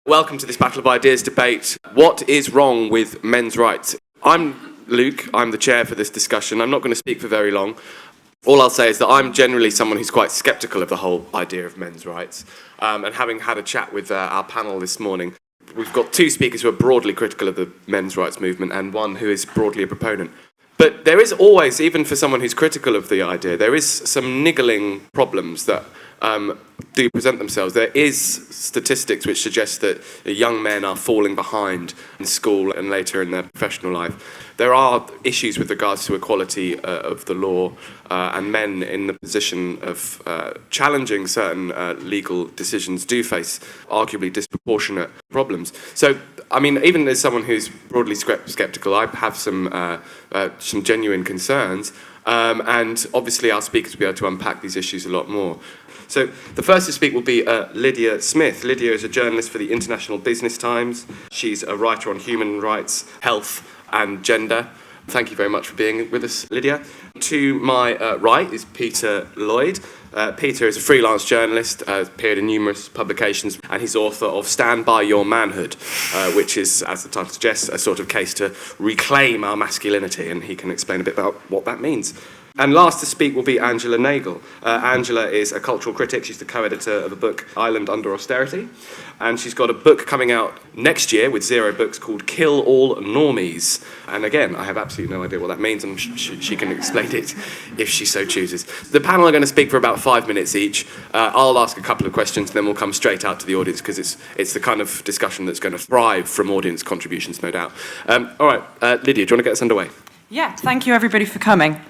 Welcome to this Battle of Ideas debate. What is wrong with men's rights? I'm Luke, I'm the chair for this discussion. I'm not going to speak for very long. All I'll say is that I'm generally someone who's quite sceptical of the whole idea of men's rights. And having had a chat with our panel this morning, we've got two speakers who are broadly critical of the men's rights movement and one who is broadly a proponent. But there is always, even for someone who's critical of the idea, there is some niggling problems that do present themselves. There is statistics which suggest that young men are falling behind in school and later in their professional life. There are issues with regards to equality of the law and men in the position of challenging certain legal decisions do face arguably disproportionate problems. So, I mean, even as someone who's broadly sceptical, I have some genuine concerns, and obviously our speakers will be able to unpack these issues a lot more. So the first to speak will be Lydia Smith. Lydia is a journalist for the International Business Times. She's a writer on human rights, health and gender. Thank you very much for being with us, Lydia. To my right is Peter Lloyd. Peter is a freelance journalist, appeared in numerous publications, and he's author of Stand By Your Manhood, which is, as the title suggests, a sort of case to reclaim our masculinity, and he can explain a bit about what that means. And last to speak will be Angela Nagle. Angela is a cultural critic. She's the co-editor of a book, Ireland Under Austerity. And she's got a book coming out next year with 0 books called Kill All Normies. And again, I have absolutely no idea what that means, and she can explain it if she so chooses. The panel are going to speak for about 5 minutes each. I'll ask a couple of questions, then we'll come straight out to the audience, because it's the kind of discussion that's going to thrive from audience contributions, no doubt. All right, Lydia, do you want to get us underway? Yeah, thank you everybody for coming.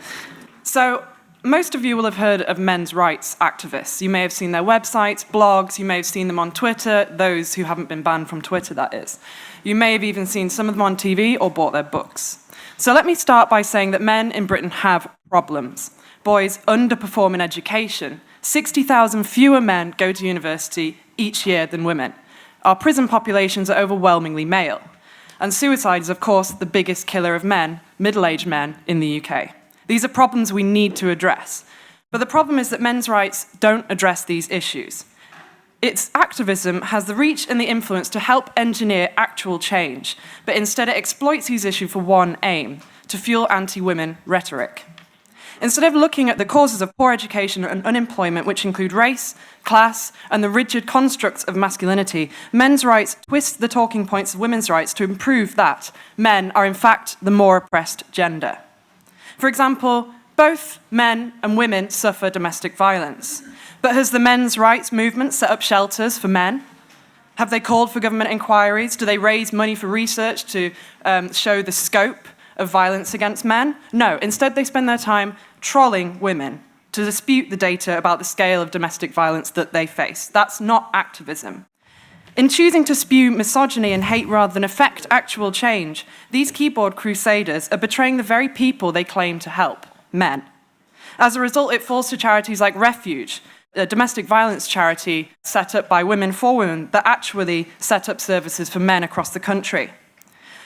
So, most of you will have heard of men's rights activists. You may have seen their websites, blogs, you may have seen them on Twitter, those who haven't been banned from Twitter, that is. You may have even seen some of them on TV or bought their books. So let me start by saying that men in Britain have problems. Boys underperform in education. 60,000 fewer men go to university each year than women. Our prison populations are overwhelmingly male. And suicide is, of course, the biggest killer of men, middle-aged men, in the UK. These are problems we need to address. But the problem is that men's rights don't address these issues. Its activism has the reach and the influence to help engineer actual change, but instead it exploits these issues for one aim, to fuel anti-women rhetoric. Instead of looking at the causes of poor education and unemployment, which include race, class, and the rigid constructs of masculinity, men's rights twist the talking points of women's rights to improve that men are in fact the more oppressed gender. For example, both men and women suffer domestic violence. But has the men's rights movement set up shelters for men? Have they called for government inquiries? Do they raise money for research to show the scope of violence against men? No, instead they spend their time trolling women to dispute the data about the scale of domestic violence that they face. That's not activism. In choosing to spew misogyny and hate rather than effect actual change, these keyboard crusaders are betraying the very people they claim to help, men. As a result, it falls to charities like Refuge, a domestic violence charity set up by Women for Women that actually set up services for men across the country.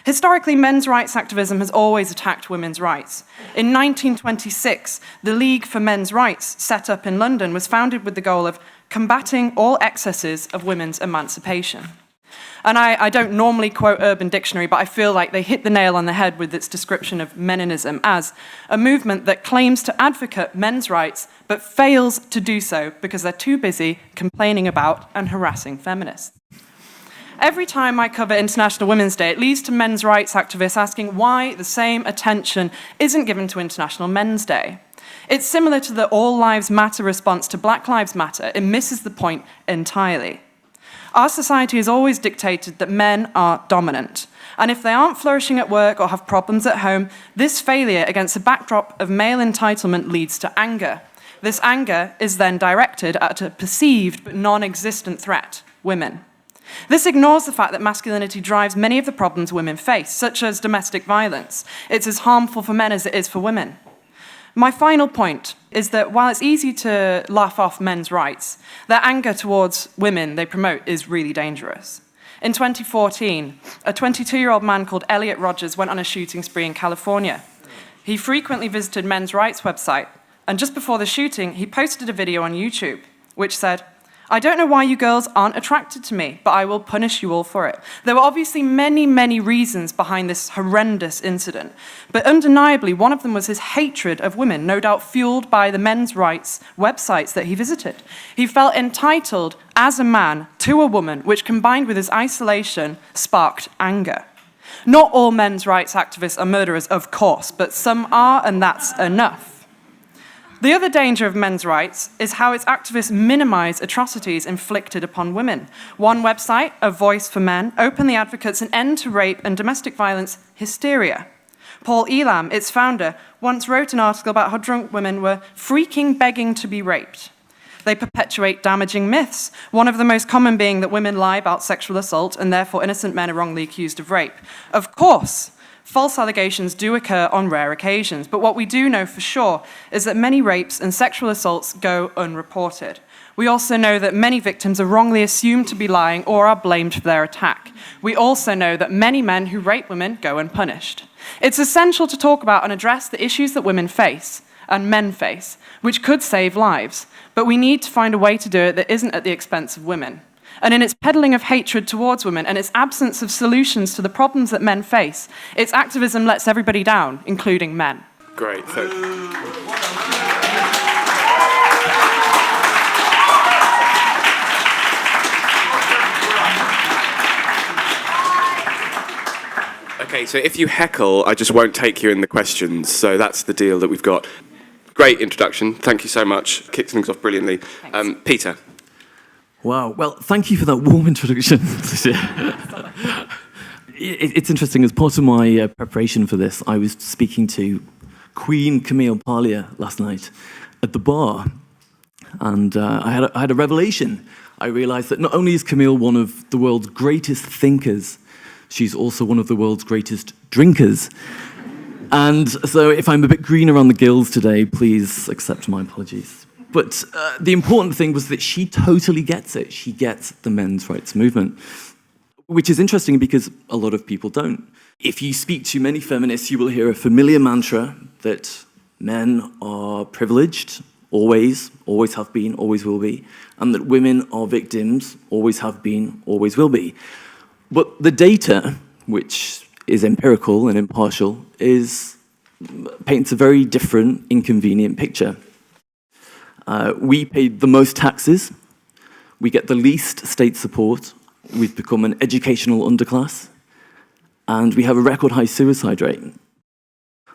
Historically, men's rights activism has always attacked women's rights. In 1926, the League for Men's Rights, set up in London, was founded with the goal of combating all excesses of women's emancipation. And I don't normally quote Urban Dictionary, but I feel like they hit the nail on the head with its description of meninism as a movement that claims to advocate men's rights, but fails to do so because they're too busy complaining about and harassing feminists. Every time I cover International Women's Day, it leads to men's rights activists asking why the same attention isn't given to International Men's Day. It's similar to the All Lives Matter response to Black Lives Matter. It misses the point entirely. Our society has always dictated that men are dominant. And if they aren't flourishing at work or have problems at home, this failure against a backdrop of male entitlement leads to anger. This anger is then directed at a perceived but non-existent threat, women. This ignores the fact that masculinity drives many of the problems women face, such as domestic violence. It's as harmful for men as it is for women. My final point is that while it's easy to laugh off men's rights, their anger towards women they promote is really dangerous. In 2014, a 22-year-old man called Elliot Rogers went on a shooting spree in California. He frequently visited men's rights website, and just before the shooting, he posted a video on YouTube, which said, I don't know why you girls aren't attracted to me, but I will punish you all for it. There were obviously many, many reasons behind this horrendous incident, but undeniably one of them was his hatred of women, no doubt fueled by the men's rights websites that he visited. He felt entitled as a man to a woman, which combined with his isolation sparked anger. Not all men's rights activists are murderers, of course, but some are, and that's enough. The other danger of men's rights is how its activists minimize atrocities inflicted upon women. One website, A Voice for Men, openly advocates an end to rape and domestic violence hysteria. Paul Elam, its founder, once wrote an article about how drunk women were freaking begging to be raped. They perpetuate damaging myths, one of the most common being that women lie about sexual assault and therefore innocent men are wrongly accused of rape. Of course, false allegations do occur on rare occasions, but what we do know for sure is that many rapes and sexual assaults go unreported. We also know that many victims are wrongly assumed to be lying or are blamed for their attack. We also know that many men who rape women go unpunished. It's essential to talk about and address the issues that women face and men face, which could save lives, but we need to find a way to do it that isn't at the expense of women. And in its peddling of hatred towards women and its absence of solutions to the problems that men face, its activism lets everybody down, including men. Great. Okay, so if you heckle, I just won't take you in the questions. So that's the deal that we've got. Great introduction. Thank you so much. Kicked things off brilliantly. Peter. Wow. Well, thank you for that warm introduction. It's interesting. As part of my preparation for this, I was speaking to Queen Camille Parlier last night at the bar, and I had a revelation. I realised that not only is Camille one of the world's greatest thinkers, she's also one of the world's greatest drinkers. And so if I'm a bit green around the gills today, please accept my apologies. But the important thing was that she totally gets it. She gets the men's rights movement, which is interesting because a lot of people don't. If you speak to many feminists, you will hear a familiar mantra that men are privileged, always have been, always will be, and that women are victims, always have been, always will be. But the data, which is empirical and impartial, paints a very different, inconvenient picture. We pay the most taxes, we get the least state support, we've become an educational underclass, and we have a record high suicide rate.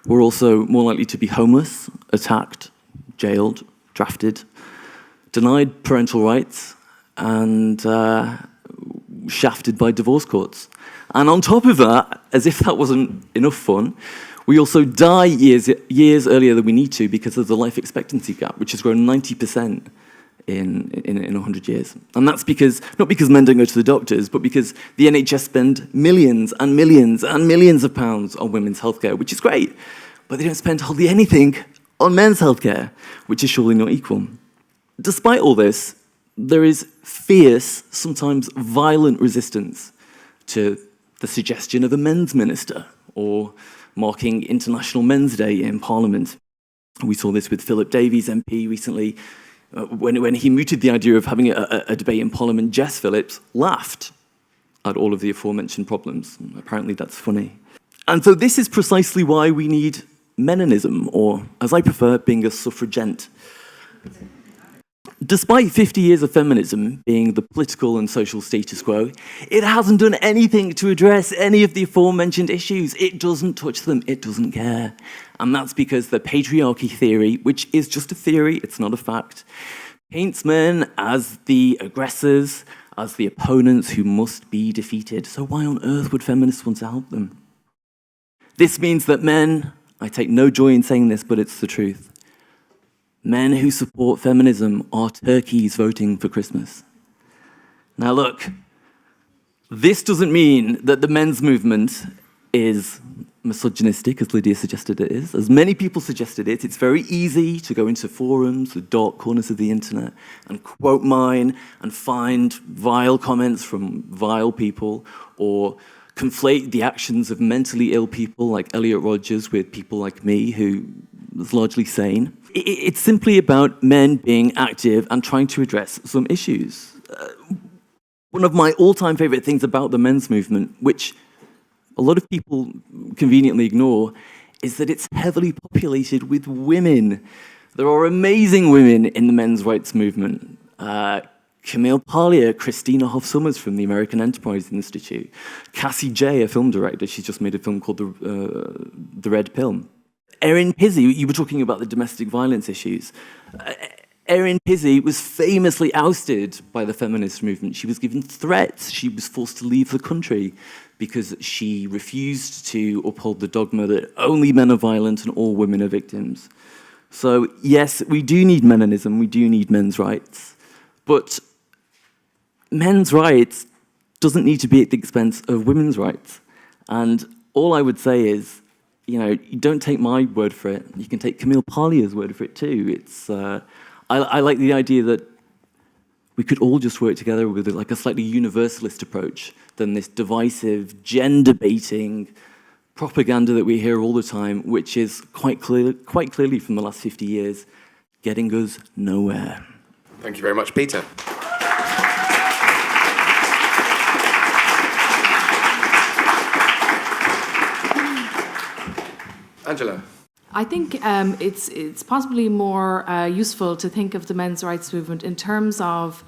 We're also more likely to be homeless, attacked, jailed, drafted, denied parental rights, and shafted by divorce courts. And on top of that, as if that wasn't enough fun, we also die years earlier than we need to because of the life expectancy gap, which has grown 90% in 100 years. And that's not because men don't go to the doctors, but because the NHS spend millions and millions and millions of pounds on women's healthcare, which is great, but they don't spend hardly anything on men's healthcare, which is surely not equal. Despite all this, there is fierce, sometimes violent resistance to the suggestion of a men's minister or marking International Men's Day in Parliament. We saw this with Philip Davies, MP, recently. When he mooted the idea of having a debate in Parliament, Jess Phillips laughed at all of the aforementioned problems. Apparently that's funny. And so this is precisely why we need meninism, or, as I prefer, being a suffragent. Despite 50 years of feminism being the political and social status quo, it hasn't done anything to address any of the aforementioned issues. It doesn't touch them. It doesn't care. And that's because the patriarchy theory, which is just a theory, it's not a fact, paints men as the aggressors, as the opponents who must be defeated. So why on earth would feminists want to help them? This means that men, I take no joy in saying this, but it's the truth, men who support feminism are turkeys voting for Christmas. Now look, this doesn't mean that the men's movement is misogynistic, as Lydia suggested it is. As many people suggested it, it's very easy to go into forums, the dark corners of the internet, and quote mine and find vile comments from vile people, or conflate the actions of mentally ill people like Elliot Rodgers with people like me who that's largely sane. It's simply about men being active and trying to address some issues. One of my all-time favorite things about the men's movement, which a lot of people conveniently ignore, is that it's heavily populated with women. There are amazing women in the men's rights movement. Camille Parlier, Christina Hoff Sommers from the American Enterprise Institute, Cassie Jay, a film director, she's just made a film called The Red Pill. Erin Pizzey, you were talking about the domestic violence issues. Erin Pizzey was famously ousted by the feminist movement. She was given threats. She was forced to leave the country because she refused to uphold the dogma that only men are violent and all women are victims. So yes, we do need meninism, we do need men's rights, but men's rights doesn't need to be at the expense of women's rights. And all I would say is, you don't take my word for it. You can take Camille Parlier's word for it too. I like the idea that we could all just work together with like a slightly universalist approach than this divisive, gender-baiting propaganda that we hear all the time, which is quite clearly from the last 50 years, getting us nowhere. Thank you very much, Peter. Angela. I think it's possibly more useful to think of the men's rights movement in terms of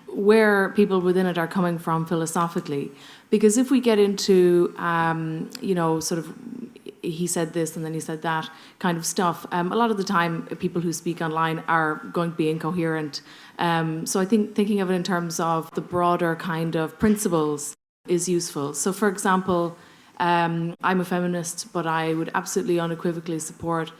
where people within it are coming from philosophically. Because if we get into, sort of, he said this and then he said that kind of stuff, a lot of the time people who speak online are going to be incoherent. So I think thinking of it in terms of the broader kind of principles is useful. So for example, I'm a feminist, but I would absolutely unequivocally support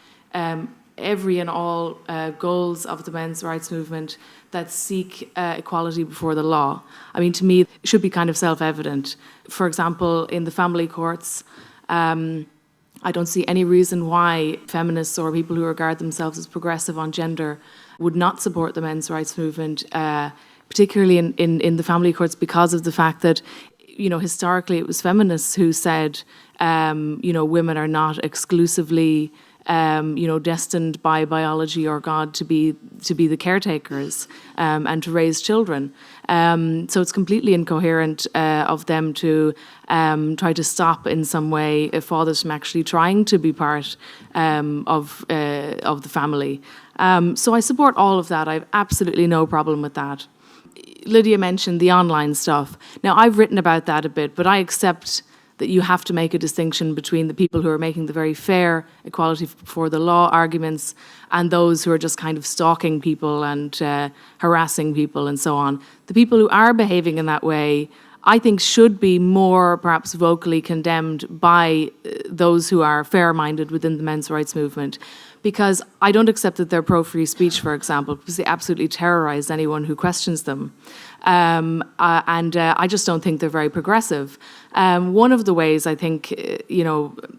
every and all goals of the men's rights movement that seek equality before the law. I mean, to me, it should be kind of self-evident. For example, in the family courts, I don't see any reason why feminists or people who regard themselves as progressive on gender would not support the men's rights movement, particularly in the family courts, because of the fact that historically it was feminists who said, women are not exclusively, destined by biology or God to be the caretakers and to raise children. So it's completely incoherent of them to try to stop in some way fathers from actually trying to be part of the family. So I support all of that. I have absolutely no problem with that. Lydia mentioned the online stuff. Now, I've written about that a bit, but I accept that you have to make a distinction between the people who are making the very fair equality before the law arguments and those who are just kind of stalking people and harassing people and so on. The people who are behaving in that way, I think, should be more perhaps vocally condemned by those who are fair-minded within the men's rights movement. Because I don't accept that they're pro-free speech, for example, because they absolutely terrorize anyone who questions them. And I just don't think they're very progressive. One of the ways I think,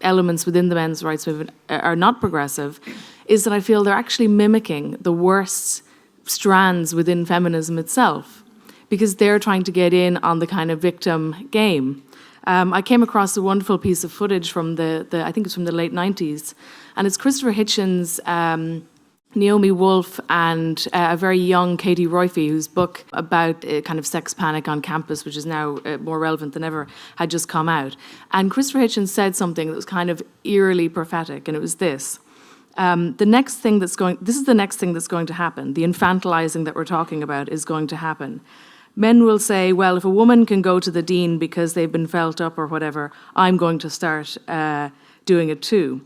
elements within the men's rights movement are not progressive is that I feel they're actually mimicking the worst strands within feminism itself, because they're trying to get in on the kind of victim game. I came across a wonderful piece of footage from I think it's from the late 90s, and it's Christopher Hitchens, Naomi Wolf, and a very young Katie Royfey, whose book about kind of sex panic on campus, which is now more relevant than ever, had just come out. And Christopher Hitchens said something that was kind of eerily prophetic, and it was this. This is the next thing that's going to happen. The infantilizing that we're talking about is going to happen. Men will say, well, if a woman can go to the dean because they've been felt up or whatever, I'm going to start doing it too.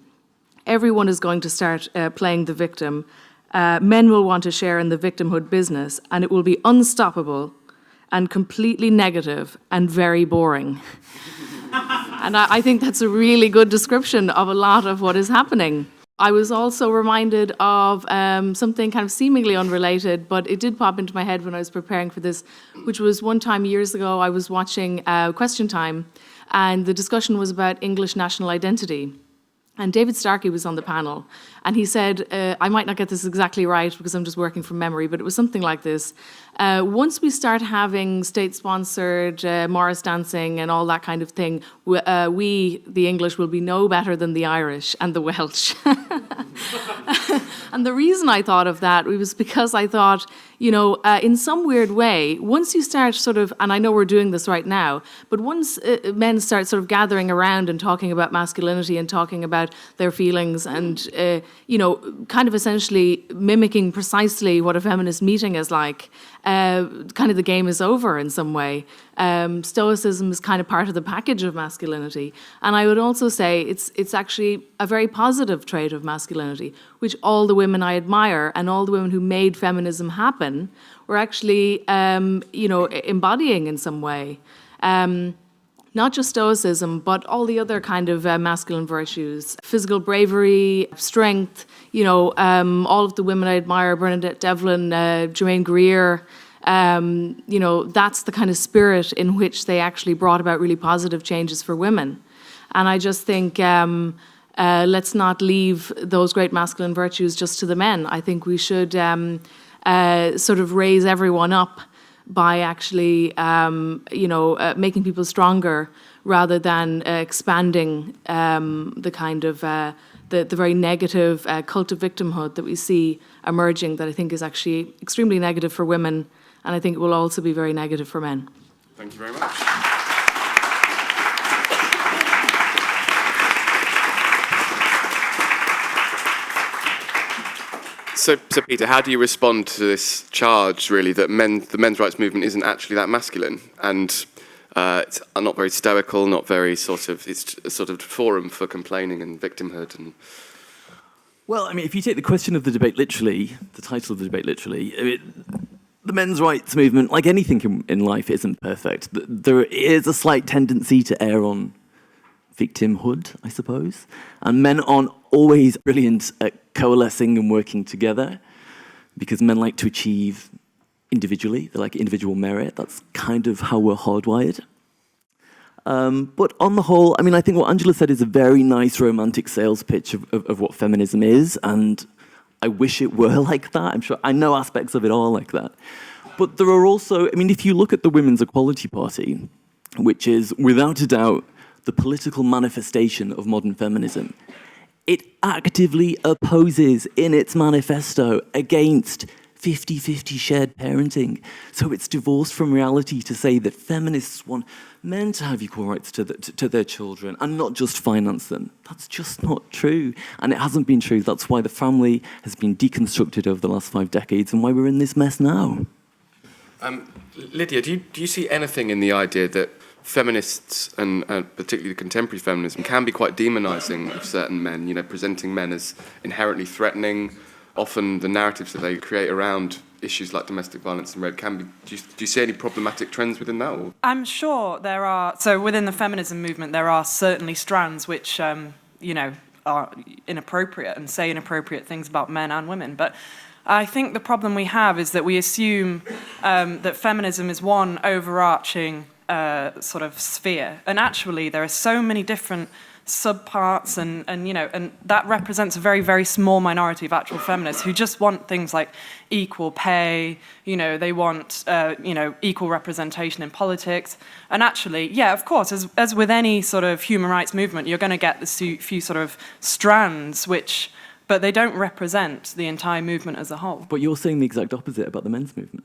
Everyone is going to start playing the victim. Men will want to share in the victimhood business, and it will be unstoppable and completely negative and very boring. And I think that's a really good description of a lot of what is happening. I was also reminded of something kind of seemingly unrelated, but it did pop into my head when I was preparing for this, which was one time years ago I was watching Question Time, and the discussion was about English national identity. And David Starkey was on the panel, and he said, I might not get this exactly right because I'm just working from memory, but it was something like this. Once we start having state-sponsored Morris dancing and all that kind of thing, we, the English, will be no better than the Irish and the Welsh. And the reason I thought of that was because I thought, in some weird way, once you start sort of, and I know we're doing this right now, but once men start sort of gathering around and talking about masculinity and talking about their feelings and, kind of essentially mimicking precisely what a feminist meeting is like, kind of the game is over in some way. Stoicism is kind of part of the package of masculinity. And I would also say it's actually a very positive trait of masculinity, which all the women I admire and all the women who made feminism happen were actually, embodying in some way. Not just stoicism, but all the other kind of masculine virtues, physical bravery, strength, all of the women I admire, Bernadette Devlin, Germaine Greer, that's the kind of spirit in which they actually brought about really positive changes for women. And I just think let's not leave those great masculine virtues just to the men. I think we should sort of raise everyone up by actually, making people stronger rather than expanding the kind of the very negative cult of victimhood that we see emerging, that I think is actually extremely negative for women, and I think it will also be very negative for men. Thank you very much. So, Peter, how do you respond to this charge, really, that the men's rights movement isn't actually that masculine, and it's not very stoical, not very it's a sort of forum for complaining and victimhood? And Well, I mean, if you take the question of the debate literally, the title of the debate literally, the men's rights movement, like anything in life, isn't perfect. There is a slight tendency to err on victimhood, I suppose. And men aren't always brilliant at coalescing and working together, because men like to achieve individually. They like individual merit. That's kind of how we're hardwired. But on the whole, I mean, I think what Angela said is a very nice romantic sales pitch of what feminism is, and I wish it were like that. I know aspects of it are like that. But there are also, I mean, if you look at the Women's Equality Party, which is without a doubt the political manifestation of modern feminism, it actively opposes in its manifesto against 50-50 shared parenting. So it's divorced from reality to say that feminists want men to have equal rights to their children and not just finance them. That's just not true. And it hasn't been true. That's why the family has been deconstructed over the last 5 decades and why we're in this mess now. Lydia, do you see anything in the idea that feminists and particularly contemporary feminism can be quite demonising of certain men, presenting men as inherently threatening? Often the narratives that they create around issues like domestic violence and rape can be... Do you see any problematic trends within that? Or? I'm sure there are. So within the feminism movement, there are certainly strands which, are inappropriate and say inappropriate things about men and women. But I think the problem we have is that we assume that feminism is one overarching sort of sphere. And actually, there are so many different subparts and that represents a very, very small minority of actual feminists who just want things like equal pay, they want, equal representation in politics. And actually, yeah, of course, as with any sort of human rights movement, you're going to get the few sort of strands but they don't represent the entire movement as a whole. But you're saying the exact opposite about the men's movement.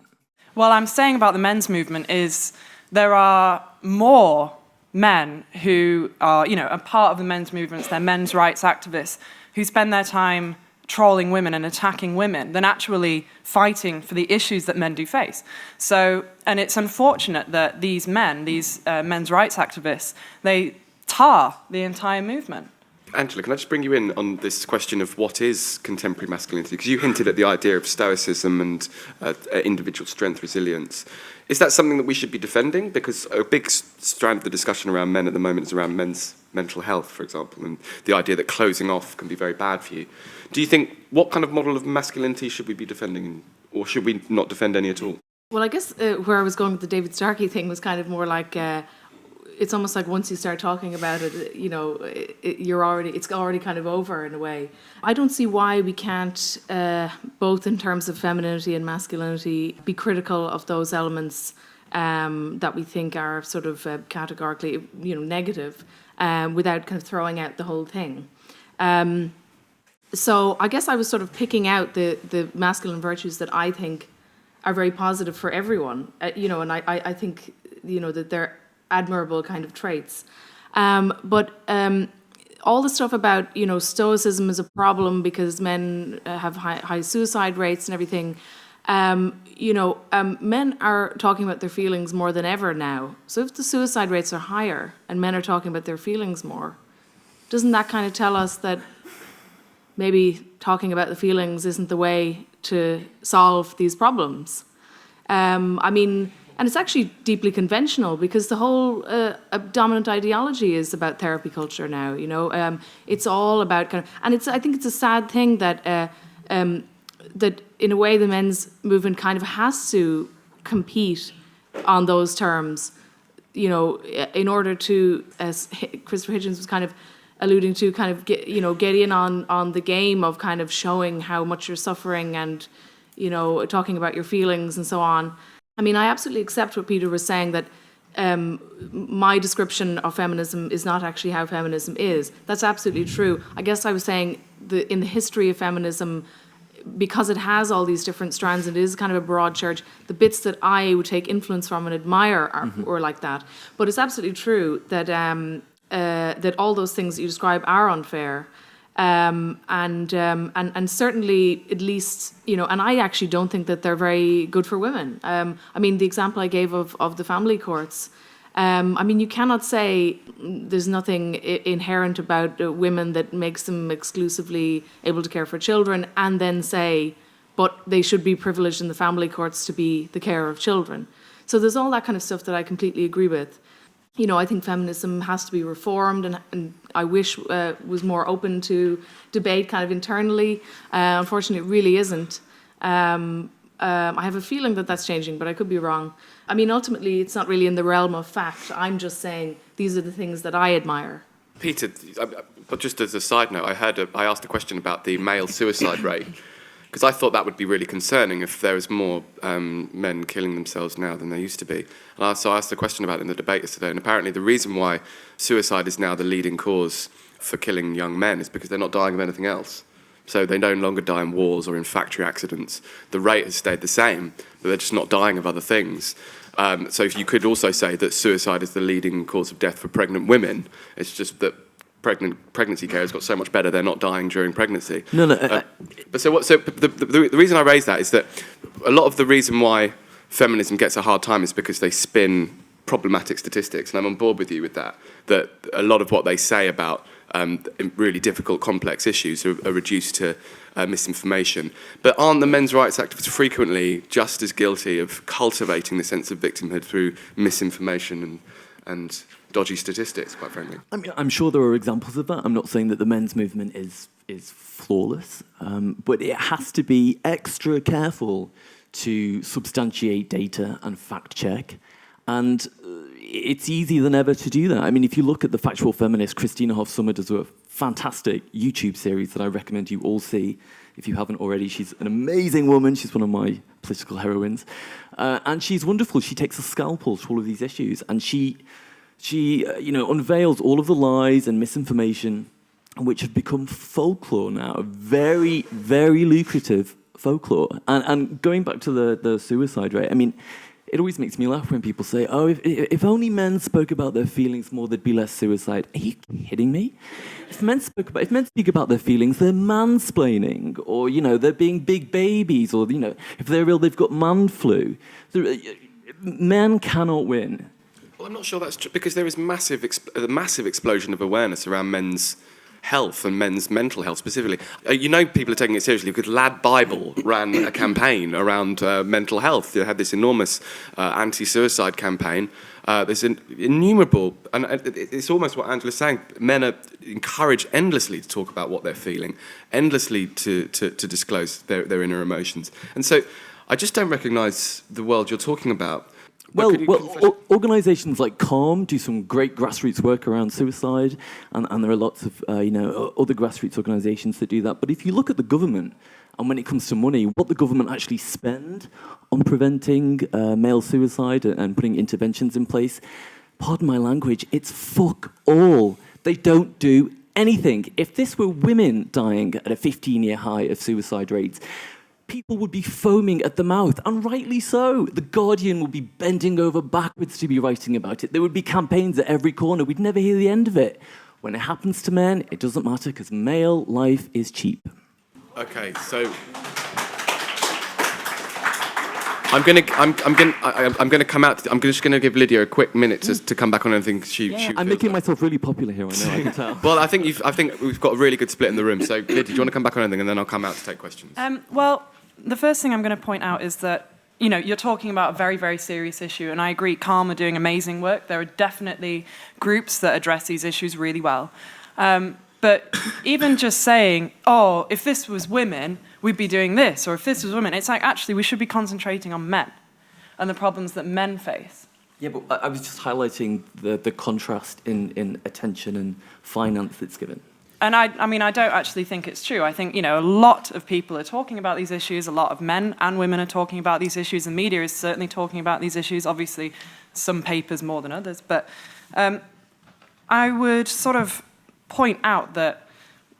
What I'm saying about the men's movement is there are more men who are, a part of the men's movements, they're men's rights activists, who spend their time trolling women and attacking women than actually fighting for the issues that men do face. So, and it's unfortunate that these men, men's rights activists, they tar the entire movement. Angela, can I just bring you in on this question of what is contemporary masculinity? Because you hinted at the idea of stoicism and individual strength, resilience. Is that something that we should be defending? Because a big strand of the discussion around men at the moment is around men's mental health, for example, and the idea that closing off can be very bad for you. Do you think, what kind of model of masculinity should we be defending, or should we not defend any at all? Well, I guess where I was going with the David Starkey thing was kind of more like... it's almost like once you start talking about it, it's already kind of over in a way. I don't see why we can't, both in terms of femininity and masculinity, be critical of those elements that we think are sort of categorically, negative, without kind of throwing out the whole thing. So I guess I was sort of picking out the masculine virtues that I think are very positive for everyone, and I think, that they're admirable kind of traits. But all the stuff about, stoicism is a problem because men have high suicide rates and everything, men are talking about their feelings more than ever now. So if the suicide rates are higher and men are talking about their feelings more, doesn't that kind of tell us that maybe talking about the feelings isn't the way to solve these problems? And it's actually deeply conventional because the whole dominant ideology is about therapy culture now. It's all about and I think it's a sad thing that that in a way the men's movement kind of has to compete on those terms, in order to, as Christopher Hitchens was kind of alluding to, kind of get in on the game of kind of showing how much you're suffering and, talking about your feelings and so on. I mean, I absolutely accept what Peter was saying, that my description of feminism is not actually how feminism is. That's absolutely true. I guess I was saying in the history of feminism, because it has all these different strands and it is kind of a broad church, the bits that I would take influence from and admire are like that. But it's absolutely true that that all those things that you describe are unfair. And certainly, at least, and I actually don't think that they're very good for women. The example I gave of the family courts, you cannot say there's nothing inherent about women that makes them exclusively able to care for children and then say, but they should be privileged in the family courts to be the carer of children. So there's all that kind of stuff that I completely agree with. I think feminism has to be reformed, and I wish was more open to debate kind of internally. Unfortunately, it really isn't. I have a feeling that that's changing, but I could be wrong. Ultimately, it's not really in the realm of fact. I'm just saying these are the things that I admire. Peter, but just as a side note, I asked a question about the male suicide rate, because I thought that would be really concerning if there was more men killing themselves now than there used to be. And so I asked a question about it in the debate yesterday, and apparently the reason why suicide is now the leading cause for killing young men is because they're not dying of anything else. So they no longer die in wars or in factory accidents. The rate has stayed the same, but they're just not dying of other things. So you could also say that suicide is the leading cause of death for pregnant women. It's just that pregnancy care has got so much better, they're not dying during pregnancy. But the reason I raise that is that a lot of the reason why feminism gets a hard time is because they spin problematic statistics, and I'm on board with you with that a lot of what they say about really difficult, complex issues are reduced to misinformation. But aren't the men's rights activists frequently just as guilty of cultivating the sense of victimhood through misinformation and dodgy statistics, quite frankly? I'm sure there are examples of that. I'm not saying that the men's movement is flawless, but it has to be extra careful to substantiate data and fact check. And it's easier than ever to do that. If you look at the factual feminist, Christina Hoff Sommer does a fantastic YouTube series that I recommend you all see if you haven't already. She's an amazing woman. She's one of my political heroines. And she's wonderful. She takes a scalpel to all of these issues, and she unveils all of the lies and misinformation which have become folklore now, very, very lucrative folklore. And going back to the suicide rate, it always makes me laugh when people say, oh, if only men spoke about their feelings more, there'd be less suicide. Are you kidding me? If men speak about their feelings, they're mansplaining, or, they're being big babies, or, if they're ill, they've got man flu. Men cannot win. Well, I'm not sure that's true, because there is a massive explosion of awareness around men's health and men's mental health specifically. People are taking it seriously because Lad Bible ran a campaign around mental health. They had this enormous anti-suicide campaign. There's innumerable, and it's almost what Angela's saying, men are encouraged endlessly to talk about what they're feeling, endlessly to disclose their inner emotions. And so I just don't recognise the world you're talking about. Organisations like Calm do some great grassroots work around suicide, and there are lots of other grassroots organisations that do that. But if you look at the government, and when it comes to money, what the government actually spend on preventing male suicide and putting interventions in place, pardon my language, it's fuck all. They don't do anything, if this were women dying at a 15-year high of suicide rates, people would be foaming at the mouth, and rightly so. The Guardian would be bending over backwards to be writing about it. There would be campaigns at every corner. We'd never hear the end of it. When it happens to men, it doesn't matter because male life is cheap. Okay, so I'm gonna come out. I'm just gonna give Lydia a quick minute to come back on anything she. I'm making myself really popular here. I know. I can tell. Well, I think we've got a really good split in the room. So, Lydia, do you want to come back on anything, and then I'll come out to take questions. Well, the first thing I'm going to point out is that, you're talking about a very, very serious issue, and I agree, Calm are doing amazing work. There are definitely groups that address these issues really well. But even just saying, oh, if this was women, we'd be doing this, or if this was women, it's like, actually, we should be concentrating on men and the problems that men face. Yeah, but I was just highlighting the contrast in attention and finance that's given. And I don't actually think it's true. I think, a lot of people are talking about these issues. A lot of men and women are talking about these issues. The media is certainly talking about these issues. Obviously, some papers more than others. But I would sort of point out that,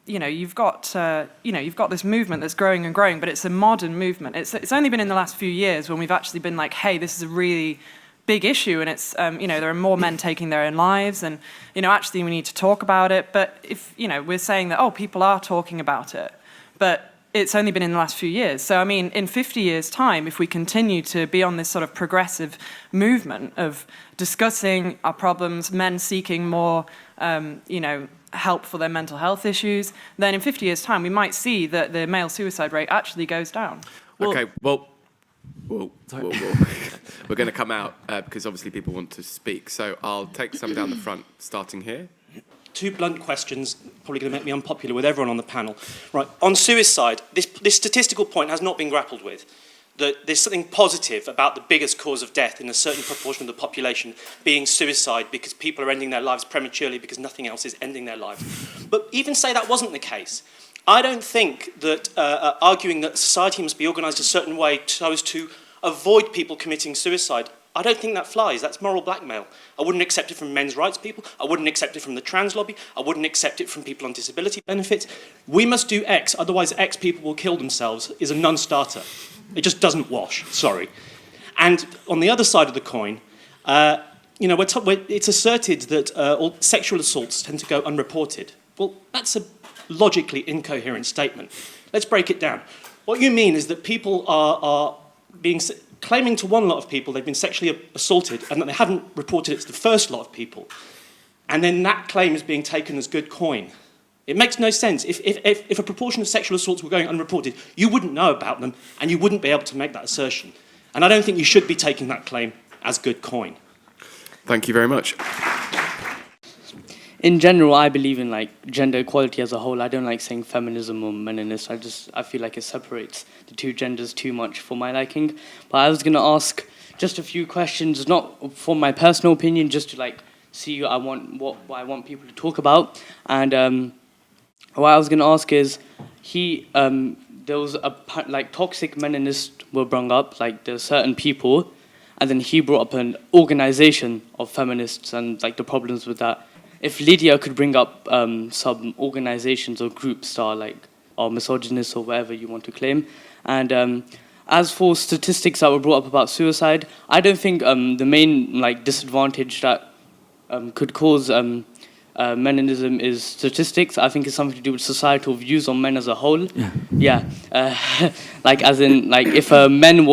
you've got this movement that's growing and growing, but it's a modern movement. It's only been in the last few years when we've actually been like, hey, this is a really big issue, and it's there are more men taking their own lives, and actually we need to talk about it. But if we're saying that people are talking about it, but it's only been in the last few years. So in 50 years' time, if we continue to be on this sort of progressive movement of discussing our problems, men seeking more help for their mental health issues, then in 50 years' time we might see that the male suicide rate actually goes down. Whoa. We're going to come out because obviously people want to speak. So I'll take some down the front, starting here. Two blunt questions, probably going to make me unpopular with everyone on the panel. Right, on suicide, this statistical point has not been grappled with. That there's something positive about the biggest cause of death in a certain proportion of the population being suicide because people are ending their lives prematurely because nothing else is ending their lives. But even say that wasn't the case, I don't think that arguing that society must be organised a certain way so as to avoid people committing suicide, I don't think that flies. That's moral blackmail. I wouldn't accept it from men's rights people. I wouldn't accept it from the trans lobby. I wouldn't accept it from people on disability benefits. We must do X, otherwise X people will kill themselves is a non-starter. It just doesn't wash, sorry. And on the other side of the coin, it's asserted that all sexual assaults tend to go unreported. Well, that's a logically incoherent statement. Let's break it down. What you mean is that people are claiming to one lot of people they've been sexually assaulted and that they haven't reported it to the first lot of people. And then that claim is being taken as good coin. It makes no sense. If a proportion of sexual assaults were going unreported, you wouldn't know about them and you wouldn't be able to make that assertion. And I don't think you should be taking that claim as good coin. Thank you very much. In general, I believe in gender equality as a whole. I don't like saying feminism or meninist. I feel like it separates the two genders too much for my liking. But I was going to ask just a few questions, not for my personal opinion, just to see what I want people to talk about. And what I was going to ask is, there was toxic meninists were brought up, there are certain people, and then he brought up an organization of feminists and the problems with that. If Lydia could bring up some organizations or groups that are misogynist or whatever you want to claim. And as for statistics that were brought up about suicide, I don't think the main disadvantage that could cause meninism is statistics. I think it's something to do with societal views on men as a whole. Yeah. If a man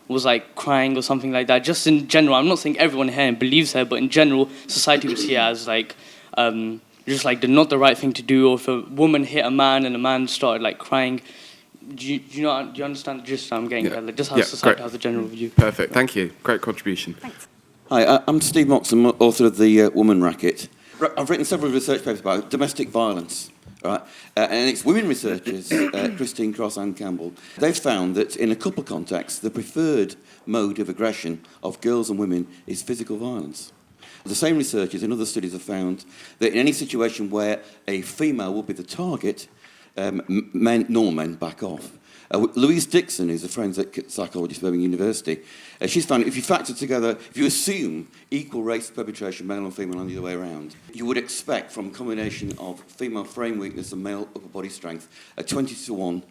was crying or something like that, just in general, I'm not saying everyone here believes her, but in general, society would see it as not the right thing to do. Or if a woman hit a man and a man started crying, do you understand the gist I'm getting at? Just how society has a general view. Perfect, thank you. Great contribution. Thanks. Hi, I'm Steve Moxon, author of The Woman Racket. I've written several research papers about domestic violence, right? And it's women researchers, Christine Cross and Campbell. They've found that in a couple contexts, the preferred mode of aggression of girls and women is physical violence. The same researchers in other studies have found that in any situation where a female will be the target, normal men back off. Louise Dixon, who's a forensic psychologist at Birmingham University, she's found if you factor together, if you assume equal rates of perpetration, male and female, and the other way around, you would expect from a combination of female frame weakness and male upper body strength a 20-to-1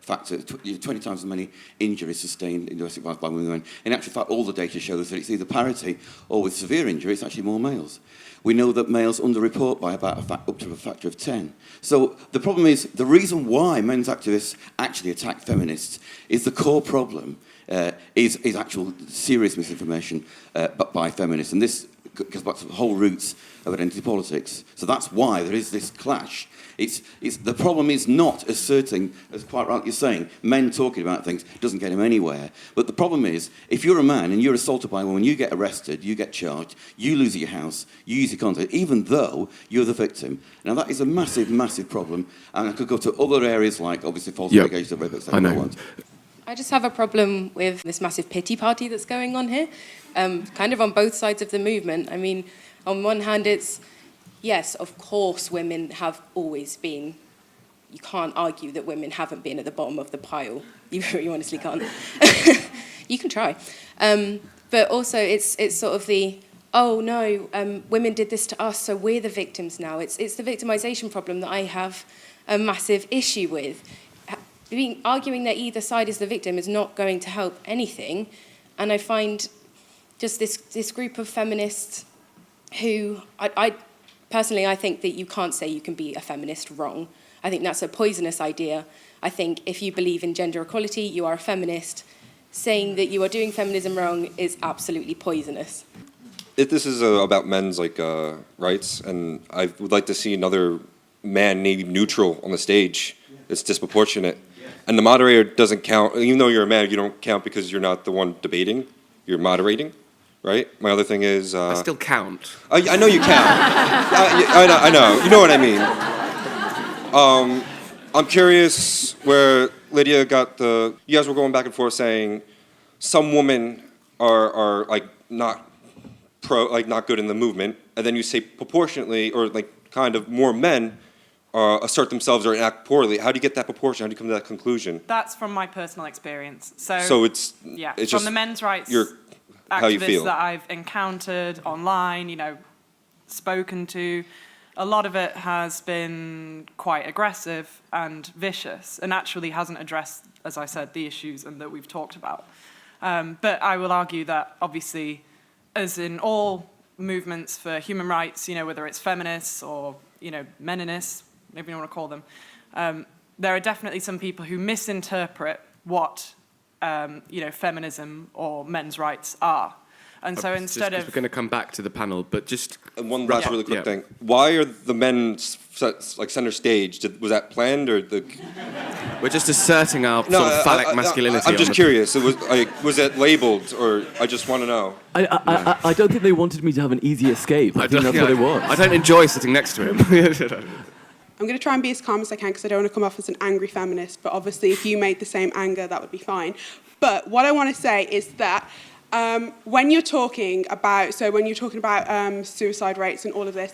factor, 20 times as many injuries sustained in domestic violence by women. In actual fact, all the data shows that it's either parity or with severe injury, it's actually more males. We know that males underreport by about up to a factor of 10. So the problem is, the reason why men's activists actually attack feminists is the core problem is actual serious misinformation by feminists. And this goes back to the whole roots of identity politics. So that's why there is this clash. The problem is not asserting, as quite rightly you're saying, men talking about things doesn't get him anywhere. But the problem is, if you're a man and you're assaulted by a woman, you get arrested, you get charged, you lose your house, you use your contact, even though you're the victim. Now that is a massive, massive problem. And I could go to other areas like, obviously, false allegations of rape, etc. I know. I just have a problem with this massive pity party that's going on here, kind of on both sides of the movement. I mean, on one hand, it's, yes, of course, women have always been. You can't argue that women haven't been at the bottom of the pile. You honestly can't. You can try. But also, it's sort of the, oh, no, women did this to us, so we're the victims now. It's the victimization problem that I have a massive issue with. Arguing that either side is the victim is not going to help anything. And I find just this group of feminists who, I personally, I think that you can't say you can be a feminist wrong. I think that's a poisonous idea. I think if you believe in gender equality, you are a feminist. Saying that you are doing feminism wrong is absolutely poisonous. This is about men's rights, and I would like to see another man named neutral on the stage. It's disproportionate. And the moderator doesn't count. Even though you're a man, you don't count because you're not the one debating. You're moderating, right? My other thing is... I still count. I know you count. I know. You know what I mean. I'm curious where Lydia got the... You guys were going back and forth saying some women are not not good in the movement, and then you say proportionately or kind of more men assert themselves or act poorly. How do you get that proportion? How do you come to that conclusion? That's from my personal experience. So it's from just the men's rights how you feel. activists that I've encountered online, spoken to, a lot of it has been quite aggressive and vicious and actually hasn't addressed, as I said, the issues and that we've talked about. But I will argue that obviously, as in all movements for human rights, whether it's feminists or, meninists, whatever you want to call them, there are definitely some people who misinterpret what, feminism or men's rights are. And so instead of... We're going to come back to the panel, but just... One last really quick thing. Why are the men center stage? Was that planned or the... We're just asserting our sort of phallic masculinity. I'm just curious. Was it labeled, or I just want to know? I don't think they wanted me to have an easy escape. I think that's what it was. I don't enjoy sitting next to him. I'm going to try and be as calm as I can because I don't want to come off as an angry feminist, but obviously if you made the same anger, that would be fine. But what I want to say is that when you're talking about suicide rates and all of this,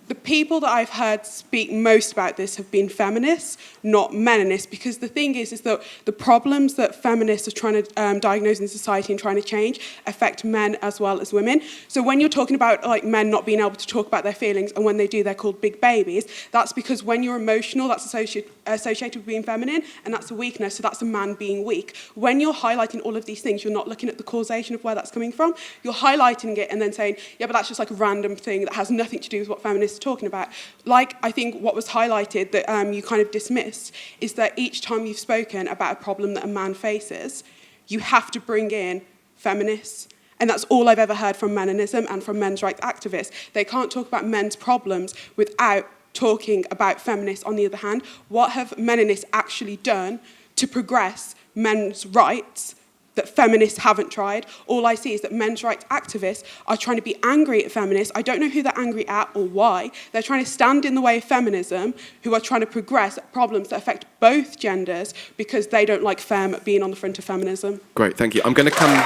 the people that I've heard speak most about this have been feminists, not meninists, because the thing is that the problems that feminists are trying to diagnose in society and trying to change affect men as well as women. So when you're talking about men not being able to talk about their feelings, and when they do, they're called big babies, that's because when you're emotional, that's associated with being feminine, and that's a weakness, so that's a man being weak. When you're highlighting all of these things, you're not looking at the causation of where that's coming from. You're highlighting it and then saying, yeah, but that's just a random thing that has nothing to do with what feminists are talking about. I think what was highlighted that you kind of dismissed is that each time you've spoken about a problem that a man faces, you have to bring in feminists. And that's all I've ever heard from meninism and from men's rights activists. They can't talk about men's problems without talking about feminists on the other hand. What have meninists actually done to progress men's rights that feminists haven't tried? All I see is that men's rights activists are trying to be angry at feminists. I don't know who they're angry at or why. They're trying to stand in the way of feminism, who are trying to progress problems that affect both genders because they don't like femme being on the front of feminism. Great, thank you. I'm going to come...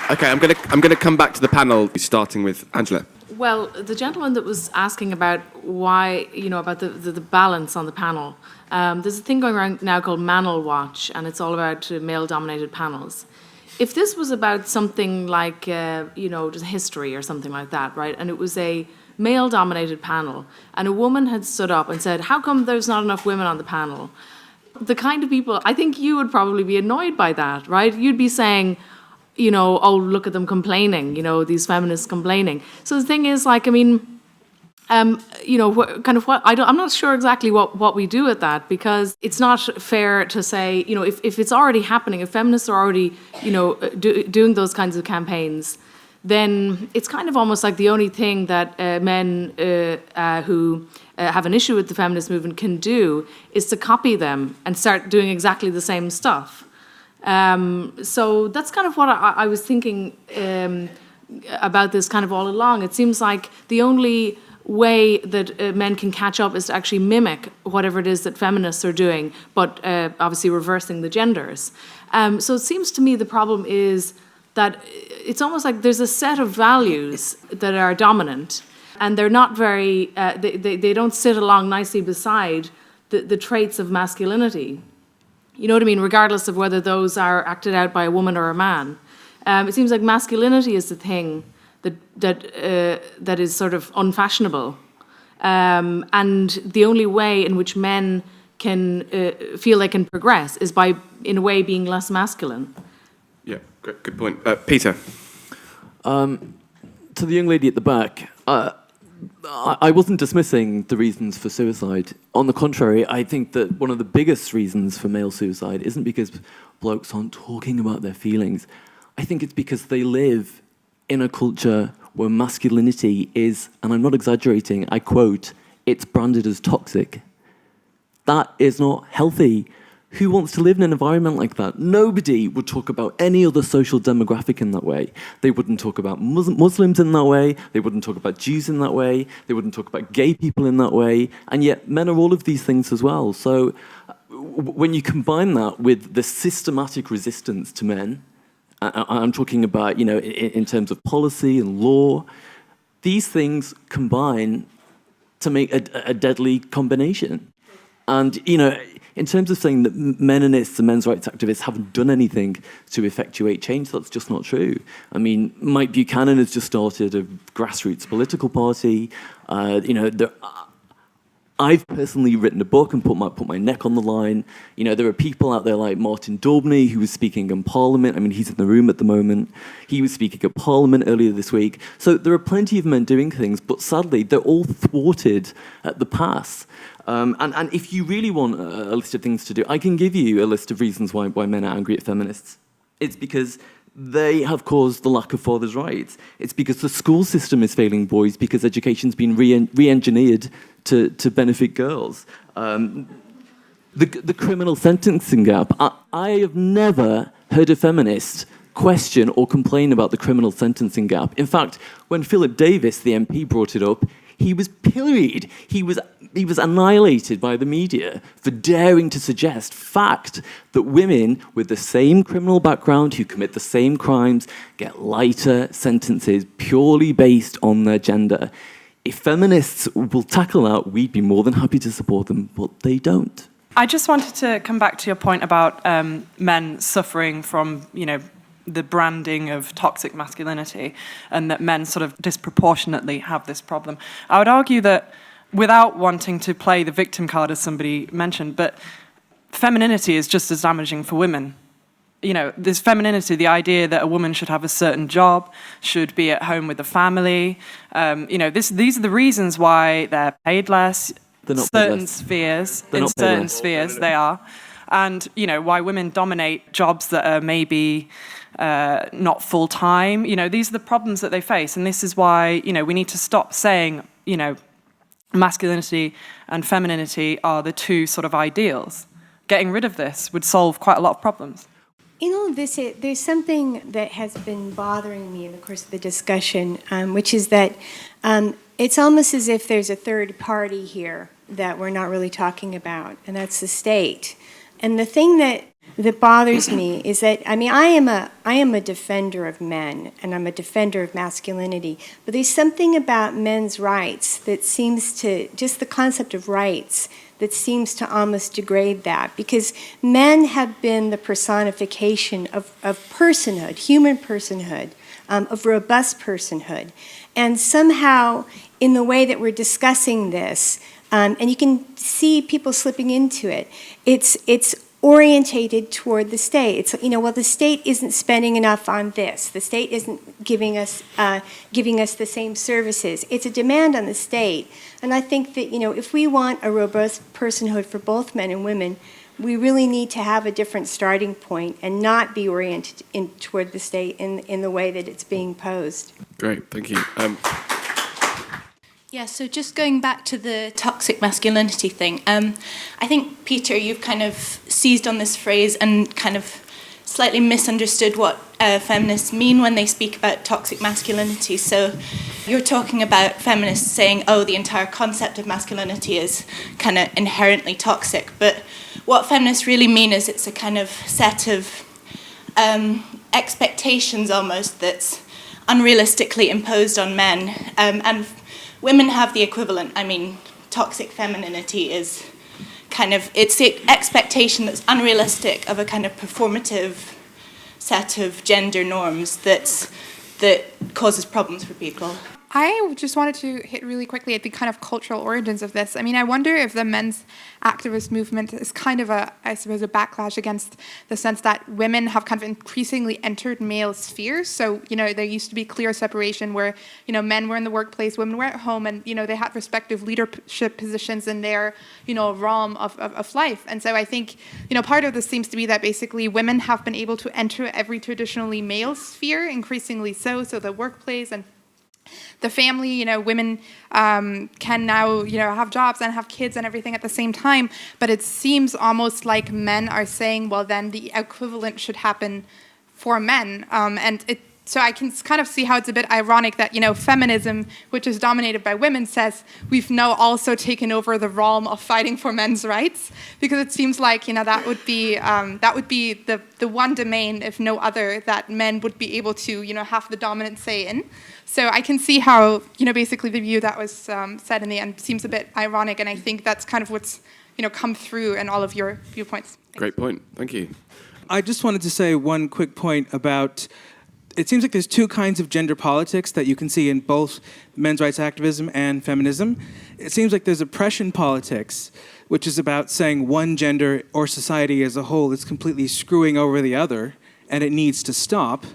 Okay, I'm going to come back to the panel, starting with Angela. Well, the gentleman that was asking about why, about the balance on the panel, there's a thing going around now called Manel Watch, and it's all about male-dominated panels. If this was about something like, just history or something like that, right, and it was a male-dominated panel, and a woman had stood up and said, how come there's not enough women on the panel? The kind of people, I think you would probably be annoyed by that, right? You'd be saying, oh, look at them complaining, these feminists complaining. So the thing is, I'm not sure exactly what we do with that, because it's not fair to say, if it's already happening, if feminists are already, doing those kinds of campaigns, then it's kind of almost like the only thing that men who have an issue with the feminist movement can do is to copy them and start doing exactly the same stuff. So that's kind of what I was thinking about this kind of all along. It seems like the only way that men can catch up is to actually mimic whatever it is that feminists are doing, but obviously reversing the genders. So it seems to me the problem is that it's almost like there's a set of values that are dominant, and they're not very, they don't sit along nicely beside the traits of masculinity. You know what I mean? Regardless of whether those are acted out by a woman or a man. It seems like masculinity is the thing that is sort of unfashionable. And the only way in which men can feel they can progress is by, in a way, being less masculine. Yeah, good point. Peter? To the young lady at the back, I wasn't dismissing the reasons for suicide. On the contrary, I think that one of the biggest reasons for male suicide isn't because blokes aren't talking about their feelings. I think it's because they live in a culture where masculinity is, and I'm not exaggerating, I quote, it's branded as toxic. That is not healthy. Who wants to live in an environment like that? Nobody would talk about any other social demographic in that way. They wouldn't talk about Muslims in that way. They wouldn't talk about Jews in that way. They wouldn't talk about gay people in that way. And yet men are all of these things as well. So when you combine that with the systematic resistance to men, I'm talking about, in terms of policy and law, these things combine to make a deadly combination. And, in terms of saying that meninists and men's rights activists haven't done anything to effectuate change, that's just not true. I mean, Mike Buchanan has just started a grassroots political party. I've personally written a book and put my neck on the line. There are people out there like Martin Daubney, who was speaking in Parliament. I mean, he's in the room at the moment. He was speaking at Parliament earlier this week. So there are plenty of men doing things, but sadly, they're all thwarted at the pass. And if you really want a list of things to do, I can give you a list of reasons why men are angry at feminists. It's because they have caused the lack of fathers' rights. It's because the school system is failing boys because education's been re-engineered to benefit girls. The criminal sentencing gap. I have never heard a feminist question or complain about the criminal sentencing gap. In fact, when Philip Davis, the MP, brought it up, he was pilloried. He was annihilated by the media for daring to suggest fact that women with the same criminal background who commit the same crimes get lighter sentences purely based on their gender. If feminists will tackle that, we'd be more than happy to support them, but they don't. I just wanted to come back to your point about men suffering from, the branding of toxic masculinity, and that men sort of disproportionately have this problem. I would argue that, without wanting to play the victim card, as somebody mentioned, but femininity is just as damaging for women. This femininity, the idea that a woman should have a certain job, should be at home with the family, these are the reasons why they're paid less. Certain spheres, they are. And, why women dominate jobs that are maybe not full-time. These are the problems that they face. And this is why, we need to stop saying, masculinity and femininity are the two sort of ideals. Getting rid of this would solve quite a lot of problems. There's something that has been bothering me in the course of the discussion, which is that it's almost as if there's a third party here that we're not really talking about, and that's the state. And the thing that that bothers me is that, I mean, I am a defender of men, and I'm a defender of masculinity, but there's something about men's rights that seems to, just the concept of rights, that seems to almost degrade that, because men have been the personification of personhood, human personhood, of robust personhood. And somehow, in the way that we're discussing this, and you can see people slipping into it, it's orientated toward the state. It's, you know, well, the state isn't spending enough on this. The state isn't giving us the same services. It's a demand on the state. And I think that, you know, if we want a robust personhood for both men and women, we really need to have a different starting point and not be oriented toward the state in the way that it's being posed. Great, thank you. Yeah, so just going back to the toxic masculinity thing, I think, Peter, you've kind of seized on this phrase and kind of slightly misunderstood what feminists mean when they speak about toxic masculinity. So you're talking about feminists saying, oh, the entire concept of masculinity is kind of inherently toxic. But what feminists really mean is it's a kind of set of expectations almost that's unrealistically imposed on men. And women have the equivalent. I mean, toxic femininity is kind of, it's the expectation that's unrealistic of a kind of performative set of gender norms that causes problems for people. I just wanted to hit really quickly at the kind of cultural origins of this. I mean, I wonder if the men's activist movement is kind of I suppose, a backlash against the sense that women have kind of increasingly entered male spheres. So, you know, there used to be clear separation where, you know, men were in the workplace, women were at home, and, you know, they had respective leadership positions in their, you know, realm of life. And so I think, you know, part of this seems to be that basically women have been able to enter every traditionally male sphere, increasingly so the workplace and the family, you know, women can now, you know, have jobs and have kids and everything at the same time. But it seems almost like men are saying, well, then the equivalent should happen for men. So I can kind of see how it's a bit ironic that, you know, feminism, which is dominated by women, says we've now also taken over the realm of fighting for men's rights, because it seems like, you know, that would be the one domain, if no other, that men would be able to, you know, have the dominant say in. So I can see how, you know, basically the view that was said in the end seems a bit ironic, and I think that's kind of what's, you know, come through in all of your viewpoints. Great point. Thank you. I just wanted to say one quick point about, it seems like there's two kinds of gender politics that you can see in both men's rights activism and feminism. It seems like there's oppression politics, which is about saying one gender or society as a whole is completely screwing over the other, and it needs to stop.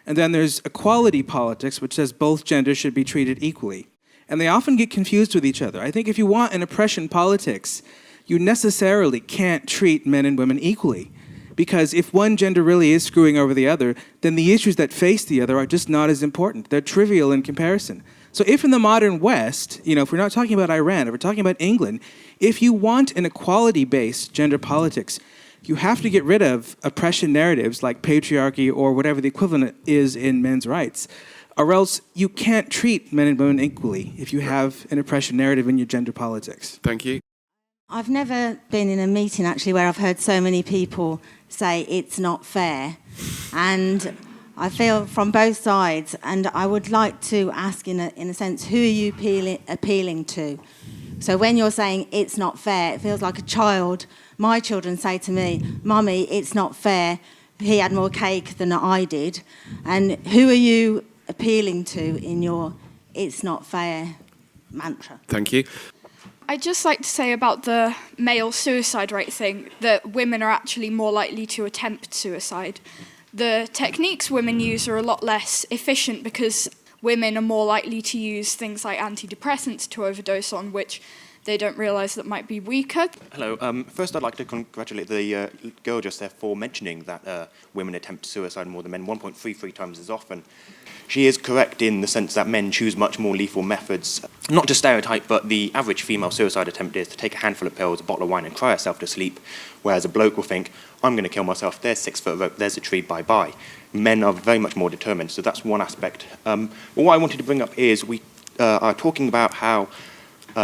And then there's equality politics, which says both genders should be treated equally. And they often get confused with each other. I think if you want an oppression politics, you necessarily can't treat men and women equally. Because if one gender really is screwing over the other, then the issues that face the other are just not as important. They're trivial in comparison. So if in the modern West, you know, if we're not talking about Iran, if we're talking about England, if you want an equality-based gender politics, you have to get rid of oppression narratives like patriarchy or whatever the equivalent is in men's rights, or else you can't treat men and women equally if you have an oppression narrative in your gender politics. Thank you. I've never been in a meeting, actually, where I've heard so many people say it's not fair. And I feel from both sides, and I would like to ask, in a sense, who are you appealing to? So when you're saying it's not fair, it feels like a child. My children say to me, Mummy, it's not fair. He had more cake than I did. And who are you appealing to in your it's not fair mantra? Thank you. I'd just like to say about the male suicide rate thing that women are actually more likely to attempt suicide. The techniques women use are a lot less efficient because women are more likely to use things like antidepressants to overdose on, which they don't realise that might be weaker. Hello. First, I'd like to congratulate the girl just there for mentioning that women attempt suicide more than men, 1.33 times as often. She is correct in the sense that men choose much more lethal methods. Not to stereotype, but the average female suicide attempt is to take a handful of pills, a bottle of wine, and cry herself to sleep, whereas a bloke will think, I'm going to kill myself, there's 6 foot rope, there's a tree, bye-bye. Men are very much more determined, so that's one aspect. What I wanted to bring up is we are talking about how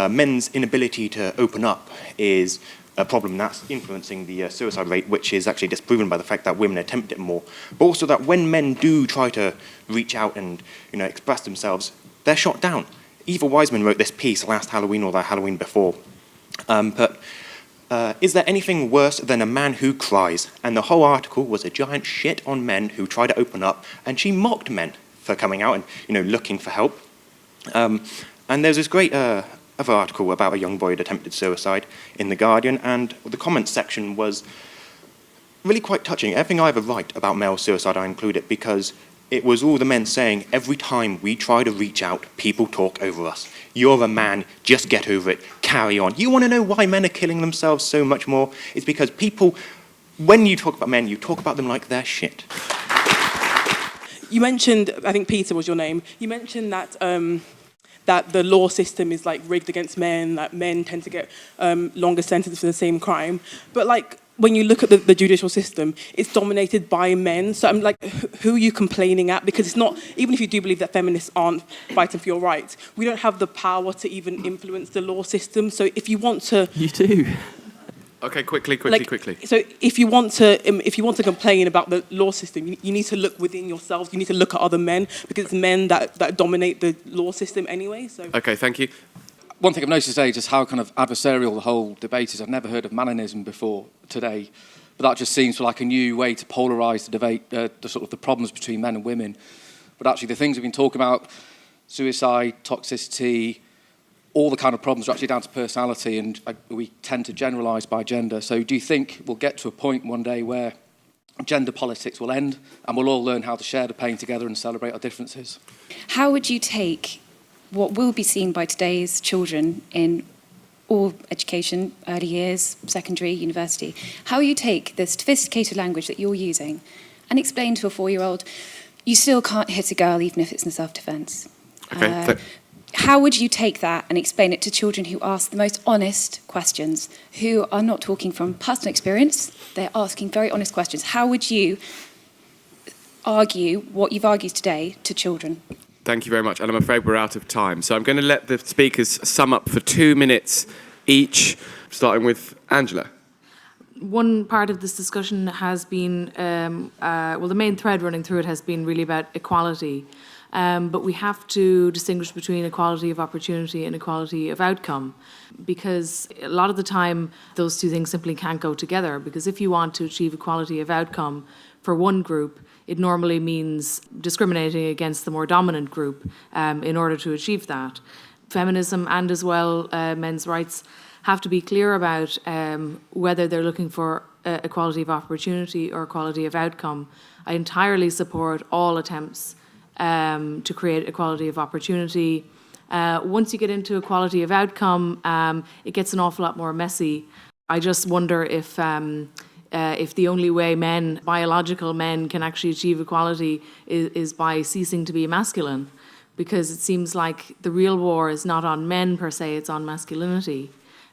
men's inability to open up is a problem that's influencing the suicide rate, which is actually disproven by the fact that women attempt it more, but also that when men do try to reach out and express themselves, they're shot down. Eva Wiseman wrote this piece last Halloween or the Halloween before, is there anything worse than a man who cries? And the whole article was a giant shit on men who try to open up, and she mocked men for coming out and looking for help. And there's this great other article about a young boy who'd attempted suicide in The Guardian, and the comments section was really quite touching. Everything I ever write about male suicide, I include it, because it was all the men saying, every time we try to reach out, people talk over us. You're a man, just get over it, carry on. You want to know why men are killing themselves so much more? It's because people, when you talk about men, you talk about them like they're shit. You mentioned, I think Peter was your name, you mentioned that that the law system is rigged against men, that men tend to get longer sentences for the same crime. But when you look at the judicial system, it's dominated by men. So I'm who are you complaining at? Because it's not, even if you do believe that feminists aren't fighting for your rights, we don't have the power to even influence the law system. So if you want to... You do. Okay, quickly. So if you want to complain about the law system, you need to look within yourselves. You need to look at other men, because it's men that dominate the law system anyway. So. Okay, thank you. One thing I've noticed today is just how kind of adversarial the whole debate is. I've never heard of meninism before today, but that just seems like a new way to polarise the debate, the problems between men and women. But actually, the things we've been talking about, suicide, toxicity, all the kind of problems are actually down to personality, and we tend to generalise by gender. So do you think we'll get to a point one day where gender politics will end and we'll all learn how to share the pain together and celebrate our differences? How would you take what will be seen by today's children in all education, early years, secondary, university, how you take the sophisticated language that you're using and explain to a 4-year-old, you still can't hit a girl even if it's in self-defence? Okay. How would you take that and explain it to children who ask the most honest questions, who are not talking from personal experience, they're asking very honest questions? How would you argue what you've argued today to children? Thank you very much, and I'm afraid we're out of time. So I'm going to let the speakers sum up for 2 minutes each, starting with Angela. One part of this discussion has been, the main thread running through it has been really about equality. But we have to distinguish between equality of opportunity and equality of outcome, because a lot of the time those two things simply can't go together, because if you want to achieve equality of outcome for one group, it normally means discriminating against the more dominant group in order to achieve that. Feminism and as well men's rights have to be clear about whether they're looking for equality of opportunity or equality of outcome. I entirely support all attempts to create equality of opportunity. Once you get into equality of outcome, it gets an awful lot more messy. I just wonder if the only way biological men, can actually achieve equality is by ceasing to be masculine, because it seems like the real war is not on men per se, it's on masculinity.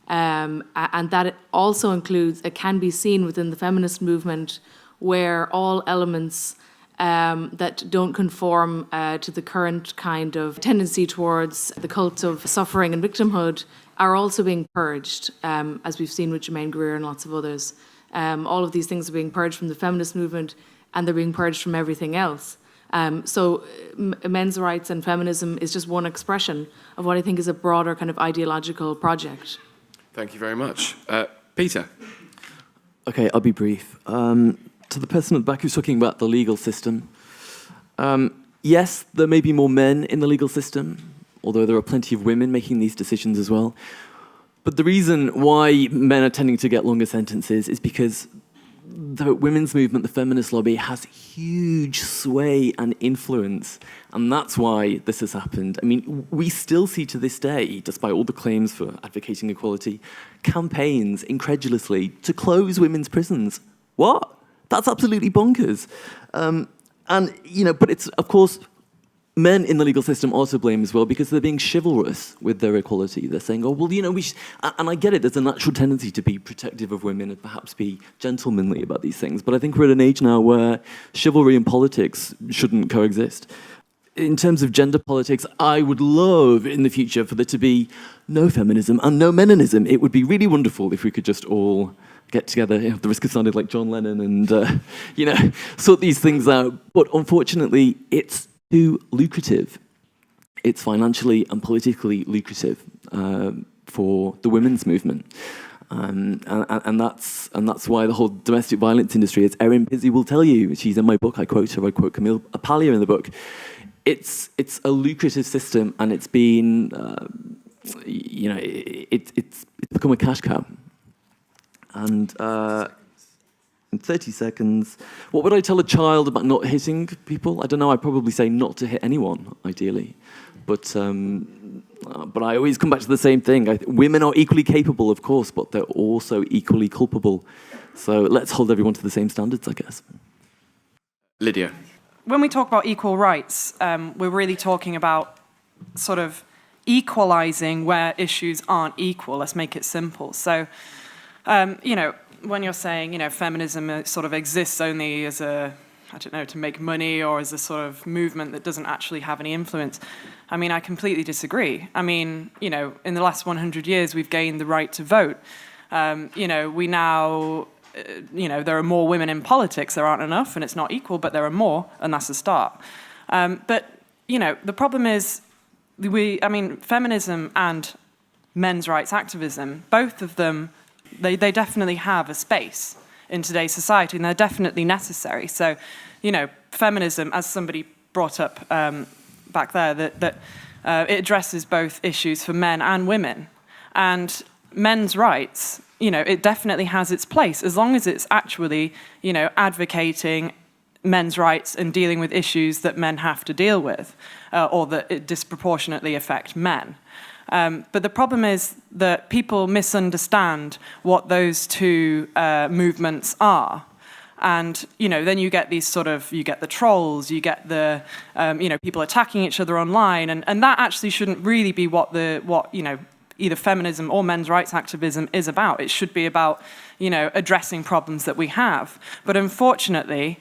And that it also includes, it can be seen within the feminist movement, where all elements that don't conform to the current kind of tendency towards the cult of suffering and victimhood are also being purged, as we've seen with Germaine Greer and lots of others. All of these things are being purged from the feminist movement, and they're being purged from everything else. So men's rights and feminism is just one expression of what I think is a broader kind of ideological project. Thank you very much. Peter? Okay, I'll be brief. To the person at the back who's talking about the legal system, yes, there may be more men in the legal system, although there are plenty of women making these decisions as well. But the reason why men are tending to get longer sentences is because the women's movement, the feminist lobby, has huge sway and influence, and that's why this has happened. I mean, we still see to this day, despite all the claims for advocating equality, campaigns, incredulously, to close women's prisons. What? That's absolutely bonkers. But it's, of course, men in the legal system are to blame as well, because they're being chivalrous with their equality. They're saying, and I get it, there's a natural tendency to be protective of women and perhaps be gentlemanly about these things. But I think we're at an age now where chivalry and politics shouldn't coexist. in terms of gender politics, I would love in the future for there to be no feminism and no meninism. It would be really wonderful if we could just all get together, at the risk of sounding like John Lennon, and sort these things out. But unfortunately, it's too lucrative. It's financially and politically lucrative for the women's movement. And that's why the whole domestic violence industry, as Erin Pizzey will tell you, she's in my book, I quote her, I quote Camille Paglia in the book, it's a lucrative system, and it's been, it's become a cash cow. And in 30 seconds, what would I tell a child about not hitting people? I don't know, I'd probably say not to hit anyone, ideally. But I always come back to the same thing. Women are equally capable, of course, but they're also equally culpable. So let's hold everyone to the same standards, I guess. Lydia. When we talk about equal rights, we're really talking about sort of equalizing where issues aren't equal. Let's make it simple. So, when you're saying, feminism sort of exists only as a, to make money, or as a sort of movement that doesn't actually have any influence. I mean, I completely disagree. I mean, in the last 100 years, we've gained the right to vote. We now, there are more women in politics. There aren't enough, and it's not equal, but there are more, and that's a start. But the problem is, feminism and men's rights activism, both of them, they definitely have a space in today's society, and they're definitely necessary. So, feminism, as somebody brought up back there, that it addresses both issues for men and women. And men's rights, it definitely has its place, as long as it's actually, advocating men's rights and dealing with issues that men have to deal with, or that it disproportionately affect men. But the problem is that people misunderstand what those two movements are. And, then you get these you get the trolls, you get the, people attacking each other online. And that actually shouldn't really be what either feminism or men's rights activism is about. It should be about, addressing problems that we have. But unfortunately,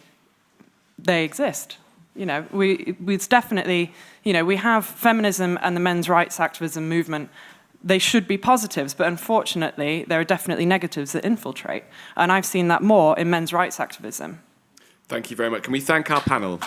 they exist. It's definitely, we have feminism and the men's rights activism movement. They should be positives, but unfortunately, there are definitely negatives that infiltrate. And I've seen that more in men's rights activism. Thank you very much. Can we thank our panel?